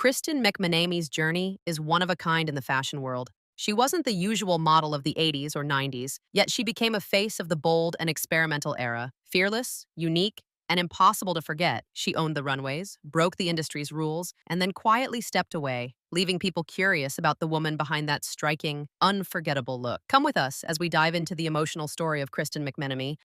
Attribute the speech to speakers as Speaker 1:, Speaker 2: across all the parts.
Speaker 1: Kristen McMenamy's journey is one of a kind in the fashion world. She wasn't the usual model of the 80s or 90s, yet she became a face of the bold and experimental era. Fearless, unique, and impossible to forget, she owned the runways, broke the industry's rules, and then quietly stepped away, leaving people curious about the woman behind that striking, unforgettable look. Come with us as we dive into the emotional story of Kristen McMenamy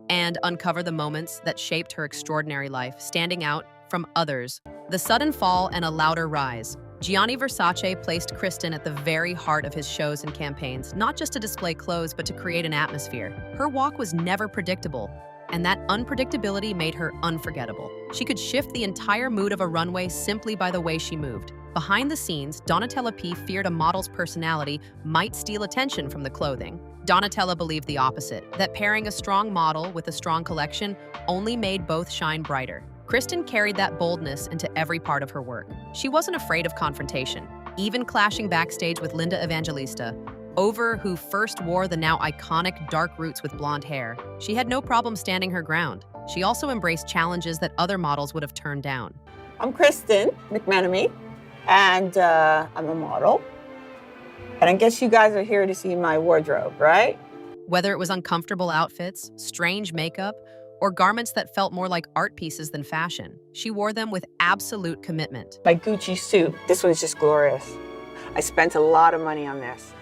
Speaker 1: and uncover the moments that shaped her extraordinary life, standing out from others. The sudden fall and a louder rise. Gianni Versace placed Kristen at the very heart of his shows and campaigns, not just to display clothes, but to create an atmosphere. Her walk was never predictable, and that unpredictability made her unforgettable. She could shift the entire mood of a runway simply by the way she moved. Behind the scenes, Donatella P. feared a model's personality might steal attention from the clothing. Donatella believed the opposite, that pairing a strong model with a strong collection only made both shine brighter. Kristen carried that boldness into every part of her work. She wasn't afraid of confrontation, even clashing backstage with Linda Evangelista over who first wore the now iconic dark roots with blonde hair. She had no problem standing her ground. She also embraced challenges that other models would have turned down.
Speaker 2: I'm Kristen McMenamy, and I'm a model. And I guess you guys are here to see my wardrobe, right?
Speaker 1: Whether it was uncomfortable outfits, strange makeup, or garments that felt more like art pieces than fashion, she wore them with absolute commitment.
Speaker 2: My Gucci suit, this one's just glorious. I spent a lot of money on this,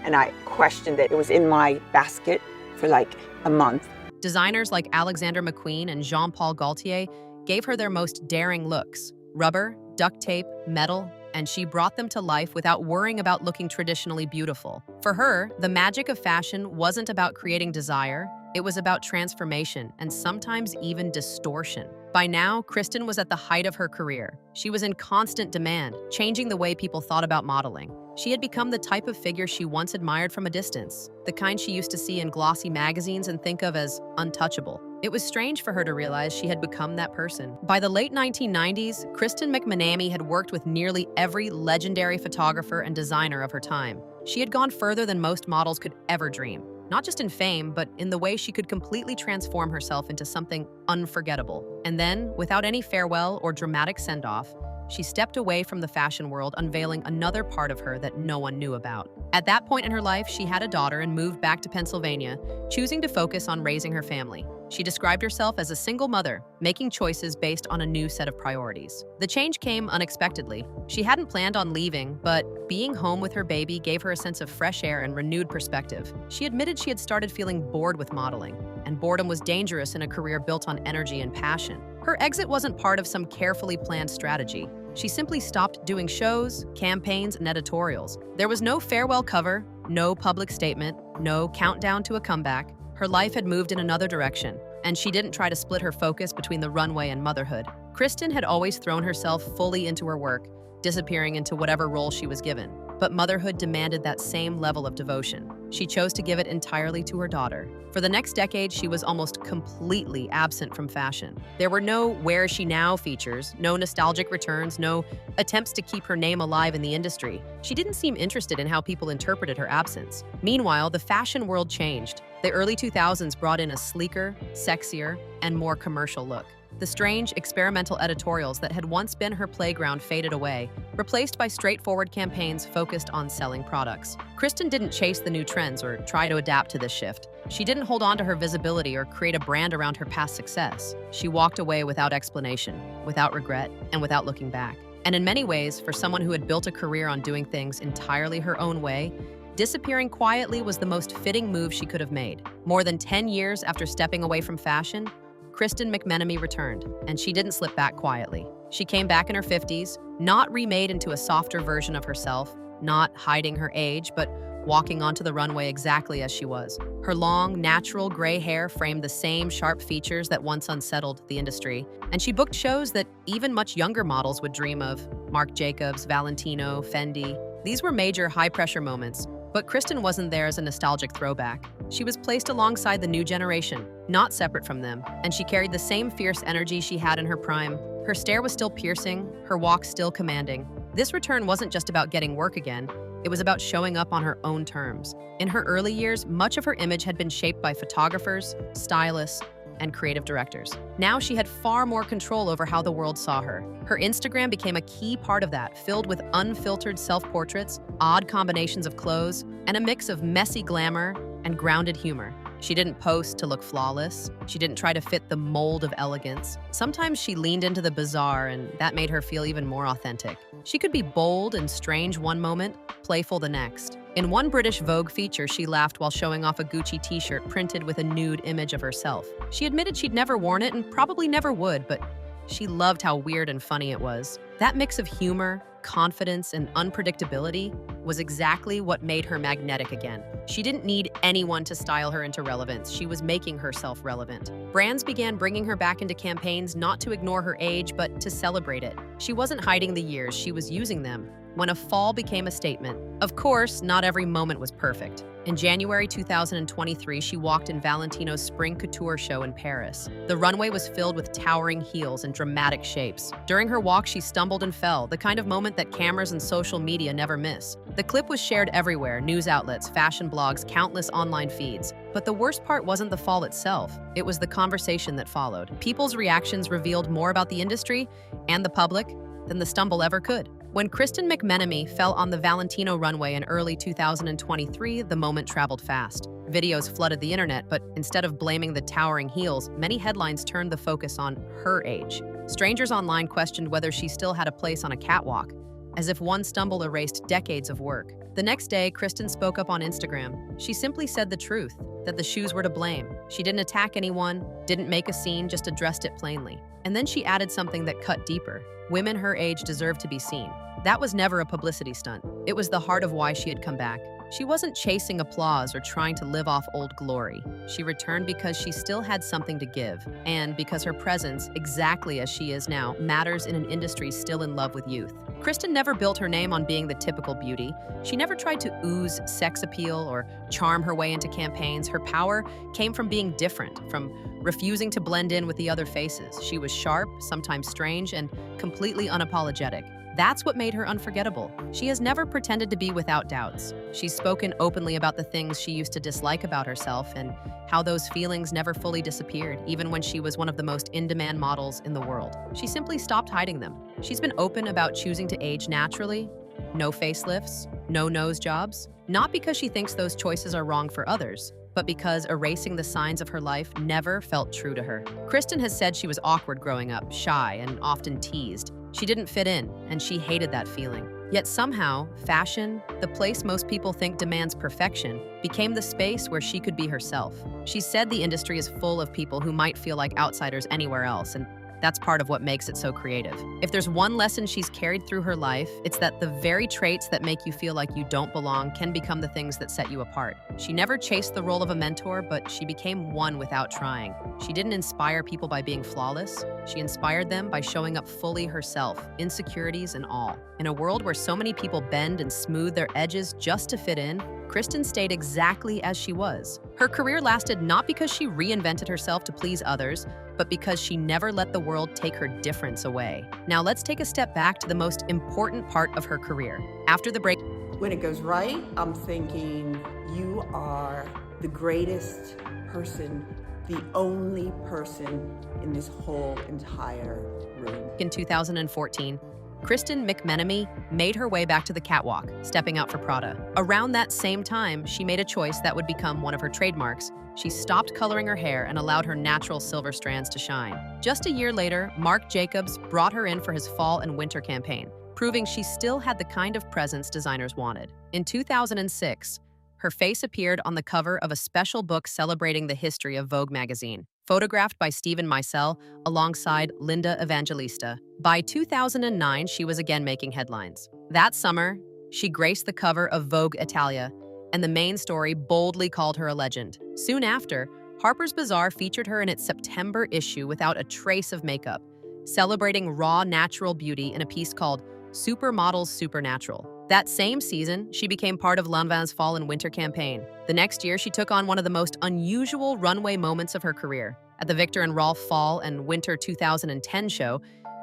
Speaker 2: and I questioned it. It was in my basket for like a month.
Speaker 1: Designers like Alexander McQueen and Jean-Paul Gaultier gave her their most daring looks: rubber, duct tape, metal, and she brought them to life without worrying about looking traditionally beautiful. For her, the magic of fashion wasn't about creating desire, it was about transformation and sometimes even distortion. By now, Kristen was at the height of her career. She was in constant demand, changing the way people thought about modeling. She had become the type of figure she once admired from a distance, the kind she used to see in glossy magazines and think of as untouchable. It was strange for her to realize she had become that person. By the late 1990s, Kristen McMenamy had worked with nearly every legendary photographer and designer of her time. She had gone further than most models could ever dream. Not just in fame, but in the way she could completely transform herself into something unforgettable. And then, without any farewell or dramatic send-off, she stepped away from the fashion world, unveiling another part of her that no one knew about. At that point in her life, she had a daughter and moved back to Pennsylvania, choosing to focus on raising her family. She described herself as a single mother, making choices based on a new set of priorities. The change came unexpectedly. She hadn't planned on leaving, but being home with her baby gave her a sense of fresh air and renewed perspective. She admitted she had started feeling bored with modeling, and boredom was dangerous in a career built on energy and passion. Her exit wasn't part of some carefully planned strategy. She simply stopped doing shows, campaigns, and editorials. There was no farewell cover, no public statement, no countdown to a comeback. Her life had moved in another direction, and she didn't try to split her focus between the runway and motherhood. Kristen had always thrown herself fully into her work, disappearing into whatever role she was given. But motherhood demanded that same level of devotion. She chose to give it entirely to her daughter. For the next decade, she was almost completely absent from fashion. There were no "Where is she now" features, no nostalgic returns, no attempts to keep her name alive in the industry. She didn't seem interested in how people interpreted her absence. Meanwhile, the fashion world changed. The early 2000s brought in a sleeker, sexier, and more commercial look. The strange, experimental editorials that had once been her playground faded away, replaced by straightforward campaigns focused on selling products. Kristen didn't chase the new trends or try to adapt to this shift. She didn't hold on to her visibility or create a brand around her past success. She walked away without explanation, without regret, and without looking back. And in many ways, for someone who had built a career on doing things entirely her own way, disappearing quietly was the most fitting move she could have made. More than 10 years after stepping away from fashion, Kristen McMenamy returned, and she didn't slip back quietly. She came back in her 50s, not remade into a softer version of herself, not hiding her age, but walking onto the runway exactly as she was. Her long, natural gray hair framed the same sharp features that once unsettled the industry, and she booked shows that even much younger models would dream of: Marc Jacobs, Valentino, Fendi. These were major, high-pressure moments, but Kristen wasn't there as a nostalgic throwback. She was placed alongside the new generation, not separate from them, and she carried the same fierce energy she had in her prime. Her stare was still piercing, her walk still commanding. This return wasn't just about getting work again, it was about showing up on her own terms. In her early years, much of her image had been shaped by photographers, stylists, and creative directors. Now she had far more control over how the world saw her. Her Instagram became a key part of that, filled with unfiltered self-portraits, odd combinations of clothes, and a mix of messy glamour and grounded humor. She didn't post to look flawless. She didn't try to fit the mold of elegance. Sometimes she leaned into the bizarre, and that made her feel even more authentic. She could be bold and strange one moment, playful the next. In one British Vogue feature, she laughed while showing off a Gucci t-shirt printed with a nude image of herself. She admitted she'd never worn it and probably never would, but she loved how weird and funny it was. That mix of humor, confidence, and unpredictability was exactly what made her magnetic again. She didn't need anyone to style her into relevance. She was making herself relevant. Brands began bringing her back into campaigns not to ignore her age, but to celebrate it. She wasn't hiding the years, she was using them. When a fall became a statement. Of course, not every moment was perfect. In January 2023, she walked in Valentino's spring couture show in Paris. The runway was filled with towering heels and dramatic shapes. During her walk, she stumbled and fell, the kind of moment that cameras and social media never miss. The clip was shared everywhere, news outlets, fashion blogs, countless online feeds. But the worst part wasn't the fall itself. It was the conversation that followed. People's reactions revealed more about the industry and the public than the stumble ever could. When Kristen McMenamy fell on the Valentino runway in early 2023, the moment traveled fast. Videos flooded the internet, but instead of blaming the towering heels, many headlines turned the focus on her age. Strangers online questioned whether she still had a place on a catwalk, as if one stumble erased decades of work. The next day, Kristen spoke up on Instagram. She simply said the truth, that the shoes were to blame. She didn't attack anyone, didn't make a scene, just addressed it plainly. And then she added something that cut deeper. Women her age deserve to be seen. That was never a publicity stunt. It was the heart of why she had come back. She wasn't chasing applause or trying to live off old glory. She returned because she still had something to give, and because her presence, exactly as she is now, matters in an industry still in love with youth. Kristen never built her name on being the typical beauty. She never tried to ooze sex appeal or charm her way into campaigns. Her power came from being different, from refusing to blend in with the other faces. She was sharp, sometimes strange, and completely unapologetic. That's what made her unforgettable. She has never pretended to be without doubts. She's spoken openly about the things she used to dislike about herself and how those feelings never fully disappeared, even when she was one of the most in-demand models in the world. She simply stopped hiding them. She's been open about choosing to age naturally, no facelifts, no nose jobs, not because she thinks those choices are wrong for others, but because erasing the signs of her life never felt true to her. Kristen has said she was awkward growing up, shy, and often teased. She didn't fit in, and she hated that feeling. Yet somehow, fashion, the place most people think demands perfection, became the space where she could be herself. She said the industry is full of people who might feel like outsiders anywhere else, and that's part of what makes it so creative. If there's one lesson she's carried through her life, it's that the very traits that make you feel like you don't belong can become the things that set you apart. She never chased the role of a mentor, but she became one without trying. She didn't inspire people by being flawless. She inspired them by showing up fully herself, insecurities and all. In a world where so many people bend and smooth their edges just to fit in, Kristen stayed exactly as she was. Her career lasted not because she reinvented herself to please others, but because she never let the world take her difference away. Now let's take a step back to the most important part of her career. After the break,
Speaker 2: When it goes right, I'm thinking you are the greatest person, the only person in this whole entire room.
Speaker 1: in 2014, Kristen McMenamy made her way back to the catwalk, stepping out for Prada. Around that same time, she made a choice that would become one of her trademarks. She stopped coloring her hair and allowed her natural silver strands to shine. Just a year later, Marc Jacobs brought her in for his fall and winter campaign, proving she still had the kind of presence designers wanted. In 2006, her face appeared on the cover of a special book celebrating the history of Vogue magazine, photographed by Stephen Meisel alongside Linda Evangelista. By 2009, she was again making headlines. That summer, she graced the cover of Vogue Italia, and the main story boldly called her a legend. Soon after, Harper's Bazaar featured her in its September issue without a trace of makeup, celebrating raw, natural beauty in a piece called Supermodel's Supernatural. That same season, she became part of Lanvin's fall and winter campaign. The next year, she took on one of the most unusual runway moments of her career. At the Victor and Rolf Fall and Winter 2010 show,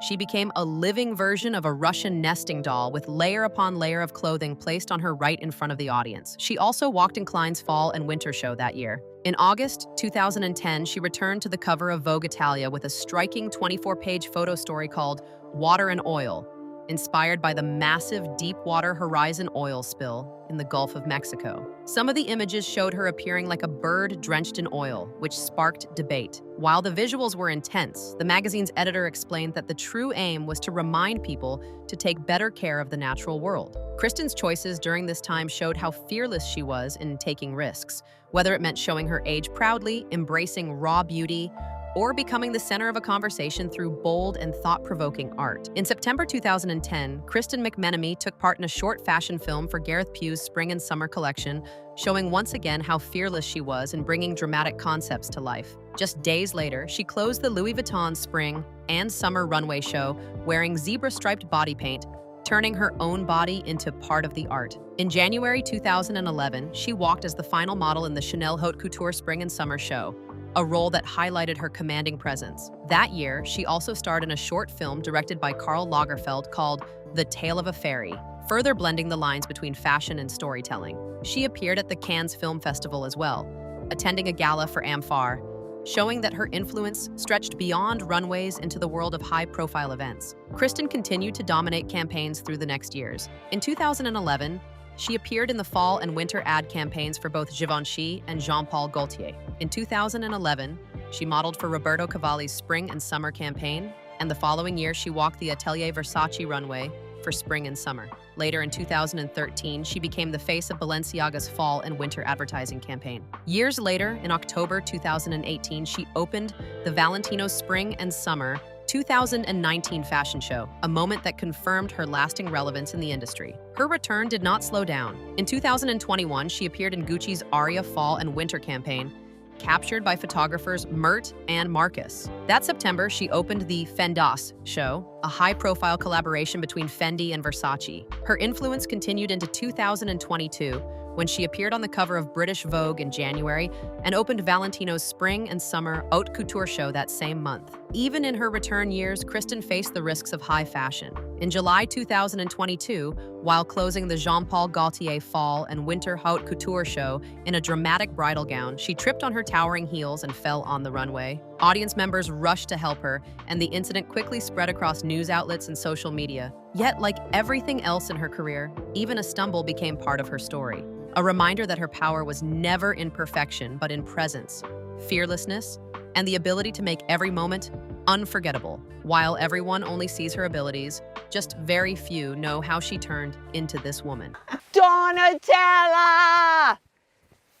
Speaker 1: she became a living version of a Russian nesting doll with layer upon layer of clothing placed on her right in front of the audience. She also walked in Klein's fall and winter show that year. In August 2010, she returned to the cover of Vogue Italia with a striking 24-page photo story called Water and Oil, inspired by the massive Deepwater Horizon oil spill in the Gulf of Mexico. Some of the images showed her appearing like a bird drenched in oil, which sparked debate. While the visuals were intense, the magazine's editor explained that the true aim was to remind people to take better care of the natural world. Kristen's choices during this time showed how fearless she was in taking risks, whether it meant showing her age proudly, embracing raw beauty, or becoming the center of a conversation through bold and thought-provoking art. In September 2010, Kristen McMenamy took part in a short fashion film for Gareth Pugh's Spring and Summer collection, showing once again how fearless she was in bringing dramatic concepts to life. Just days later, she closed the Louis Vuitton Spring and Summer runway show wearing zebra-striped body paint, turning her own body into part of the art. In January 2011, she walked as the final model in the Chanel Haute Couture Spring and Summer show, a role that highlighted her commanding presence. That year, she also starred in a short film directed by Karl Lagerfeld called The Tale of a Fairy, further blending the lines between fashion and storytelling. She appeared at the Cannes Film Festival as well, attending a gala for Amphar, showing that her influence stretched beyond runways into the world of high-profile events. Kristen continued to dominate campaigns through the next years. In 2011, she appeared in the fall and winter ad campaigns for both Givenchy and Jean-Paul Gaultier. In 2011, she modeled for Roberto Cavalli's Spring and Summer campaign, and the following year she walked the Atelier Versace runway for Spring and Summer. Later in 2013, she became the face of Balenciaga's fall and winter advertising campaign. Years later, in October 2018, she opened the Valentino Spring and Summer 2019 fashion show, a moment that confirmed her lasting relevance in the industry. Her return did not slow down. In 2021, she appeared in Gucci's Aria Fall and Winter campaign, captured by photographers Mert and Marcus. That September, she opened the Fendas show, a high-profile collaboration between Fendi and Versace. Her influence continued into 2022, when she appeared on the cover of British Vogue in January and opened Valentino's Spring and Summer Haute Couture show that same month. Even in her return years, Kristen faced the risks of high fashion. In July 2022, while closing the Jean-Paul Gaultier Fall and Winter Haute Couture show in a dramatic bridal gown, she tripped on her towering heels and fell on the runway. Audience members rushed to help her, and the incident quickly spread across news outlets and social media. Yet, like everything else in her career, even a stumble became part of her story. A reminder that her power was never in perfection, but in presence, fearlessness, and the ability to make every moment unforgettable. While everyone only sees her abilities, just very few know how she turned into this woman.
Speaker 2: Donatella!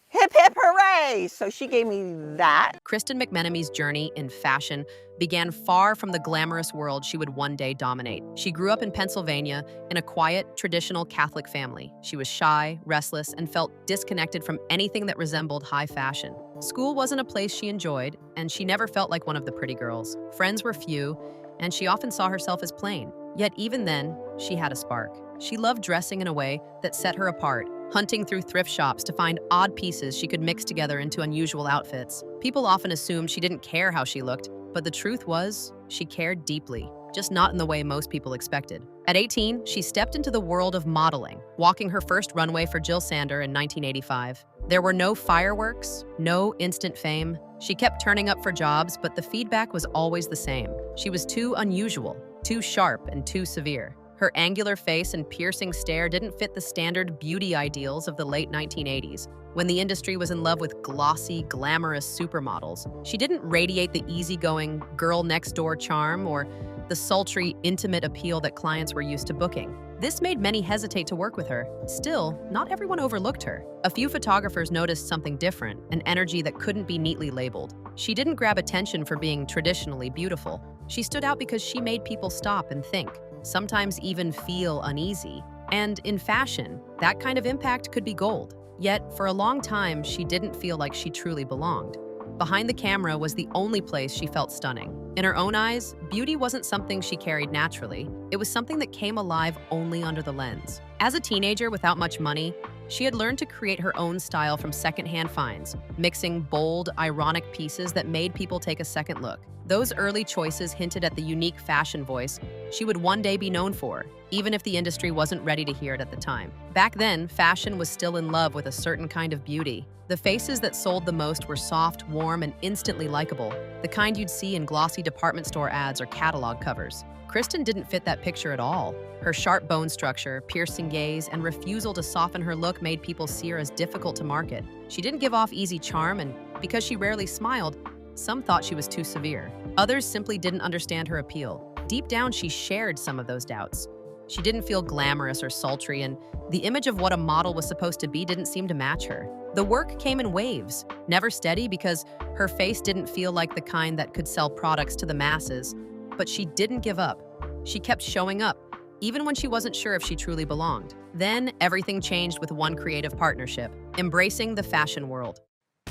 Speaker 2: Hip, hip, hooray! So she gave me that.
Speaker 1: Kristen McMenamy's journey in fashion began far from the glamorous world she would one day dominate. She grew up in Pennsylvania in a quiet, traditional Catholic family. She was shy, restless, and felt disconnected from anything that resembled high fashion. School wasn't a place she enjoyed, and she never felt like one of the pretty girls. Friends were few, and she often saw herself as plain. Yet even then, she had a spark. She loved dressing in a way that set her apart, hunting through thrift shops to find odd pieces she could mix together into unusual outfits. People often assumed she didn't care how she looked, but the truth was, she cared deeply, just not in the way most people expected. At 18, she stepped into the world of modeling, walking her first runway for Jill Sander in 1985. There were no fireworks, no instant fame. She kept turning up for jobs, but the feedback was always the same. She was too unusual, too sharp, and too severe. Her angular face and piercing stare didn't fit the standard beauty ideals of the late 1980s, when the industry was in love with glossy, glamorous supermodels. She didn't radiate the easygoing, girl-next-door charm or the sultry, intimate appeal that clients were used to booking. This made many hesitate to work with her. Still, not everyone overlooked her. A few photographers noticed something different, an energy that couldn't be neatly labeled. She didn't grab attention for being traditionally beautiful. She stood out because she made people stop and think, sometimes even feel uneasy. And in fashion, that kind of impact could be gold. Yet, for a long time, she didn't feel like she truly belonged. Behind the camera was the only place she felt stunning. In her own eyes, beauty wasn't something she carried naturally. It was something that came alive only under the lens. As a teenager without much money, she had learned to create her own style from secondhand finds, mixing bold, ironic pieces that made people take a second look. Those early choices hinted at the unique fashion voice she would one day be known for, even if the industry wasn't ready to hear it at the time. Back then, fashion was still in love with a certain kind of beauty. The faces that sold the most were soft, warm, and instantly likable, the kind you'd see in glossy department store ads or catalog covers. Kristen didn't fit that picture at all. Her sharp bone structure, piercing gaze, and refusal to soften her look made people see her as difficult to market. She didn't give off easy charm, and because she rarely smiled, some thought she was too severe. Others simply didn't understand her appeal. Deep down, she shared some of those doubts. She didn't feel glamorous or sultry, and the image of what a model was supposed to be didn't seem to match her. The work came in waves, never steady because her face didn't feel like the kind that could sell products to the masses. But she didn't give up. She kept showing up, even when she wasn't sure if she truly belonged. Then everything changed with one creative partnership, embracing the fashion world.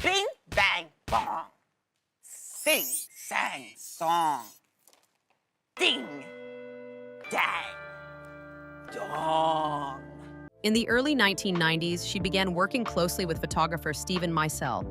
Speaker 3: Bing, bang, bong. Sing, sang, song. Ding, dang, dong.
Speaker 1: In the early 1990s, she began working closely with photographer Steven Meisel,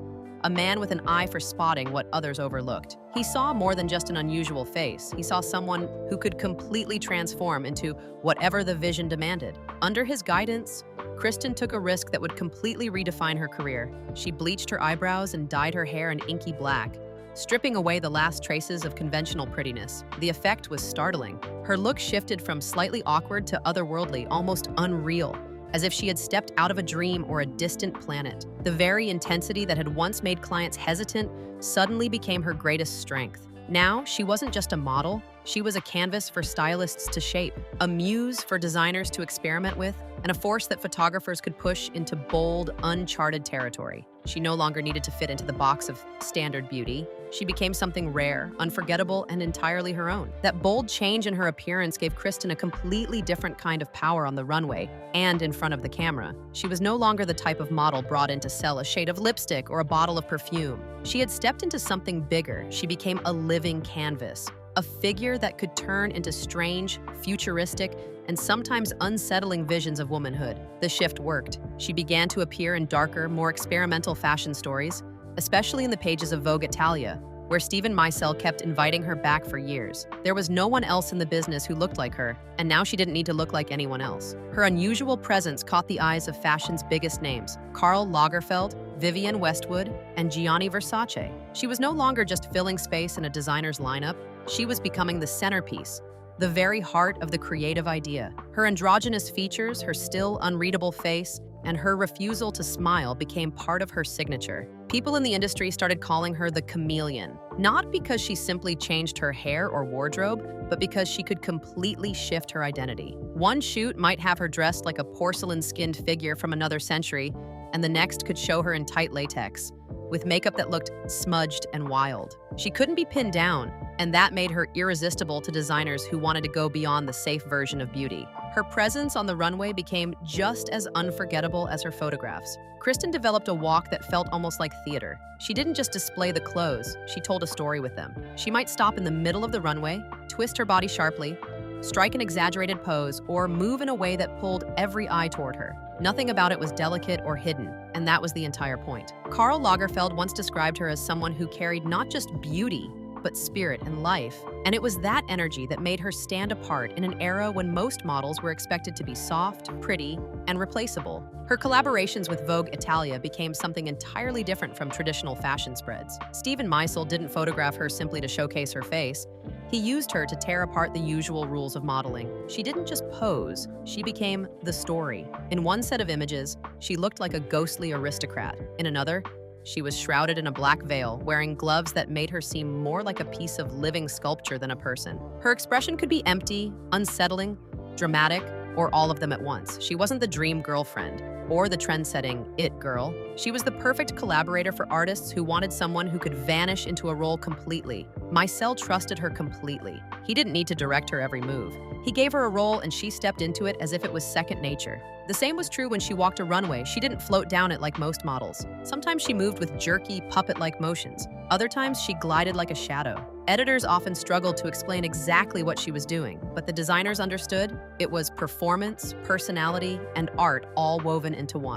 Speaker 1: a man with an eye for spotting what others overlooked. He saw more than just an unusual face. He saw someone who could completely transform into whatever the vision demanded. Under his guidance, Kristen took a risk that would completely redefine her career. She bleached her eyebrows and dyed her hair an inky black, stripping away the last traces of conventional prettiness. The effect was startling. Her look shifted from slightly awkward to otherworldly, almost unreal, as if she had stepped out of a dream or a distant planet. The very intensity that had once made clients hesitant suddenly became her greatest strength. Now, she wasn't just a model, she was a canvas for stylists to shape, a muse for designers to experiment with, and a force that photographers could push into bold, uncharted territory. She no longer needed to fit into the box of standard beauty. She became something rare, unforgettable, and entirely her own. That bold change in her appearance gave Kristen a completely different kind of power on the runway and in front of the camera. She was no longer the type of model brought in to sell a shade of lipstick or a bottle of perfume. She had stepped into something bigger. She became a living canvas, a figure that could turn into strange, futuristic, and sometimes unsettling visions of womanhood. The shift worked. She began to appear in darker, more experimental fashion stories, especially in the pages of Vogue Italia, where Steven Meisel kept inviting her back for years. There was no one else in the business who looked like her, and now she didn't need to look like anyone else. Her unusual presence caught the eyes of fashion's biggest names: Karl Lagerfeld, Vivienne Westwood, and Gianni Versace. She was no longer just filling space in a designer's lineup, she was becoming the centerpiece, the very heart of the creative idea. Her androgynous features, her still unreadable face, and her refusal to smile became part of her signature. People in the industry started calling her the chameleon, not because she simply changed her hair or wardrobe, but because she could completely shift her identity. One shoot might have her dressed like a porcelain-skinned figure from another century, and the next could show her in tight latex, with makeup that looked smudged and wild. She couldn't be pinned down, and that made her irresistible to designers who wanted to go beyond the safe version of beauty. Her presence on the runway became just as unforgettable as her photographs. Kristen developed a walk that felt almost like theater. She didn't just display the clothes, she told a story with them. She might stop in the middle of the runway, twist her body sharply, strike an exaggerated pose, or move in a way that pulled every eye toward her. Nothing about it was delicate or hidden, and that was the entire point. Karl Lagerfeld once described her as someone who carried not just beauty, but spirit and life. And it was that energy that made her stand apart in an era when most models were expected to be soft, pretty, and replaceable. Her collaborations with Vogue Italia became something entirely different from traditional fashion spreads. Steven Meisel didn't photograph her simply to showcase her face. He used her to tear apart the usual rules of modeling. She didn't just pose, she became the story. In one set of images, she looked like a ghostly aristocrat. In another, she was shrouded in a black veil, wearing gloves that made her seem more like a piece of living sculpture than a person. Her expression could be empty, unsettling, dramatic, or all of them at once. She wasn't the dream girlfriend or the trend-setting it girl. She was the perfect collaborator for artists who wanted someone who could vanish into a role completely. Meisel trusted her completely. He didn't need to direct her every move. He gave her a role and she stepped into it as if it was second nature. The same was true when she walked a runway. She didn't float down it like most models. Sometimes she moved with jerky, puppet-like motions. Other times she glided like a shadow. Editors often struggled to explain exactly what she was doing, but the designers understood it was performance, personality, and art all woven into one.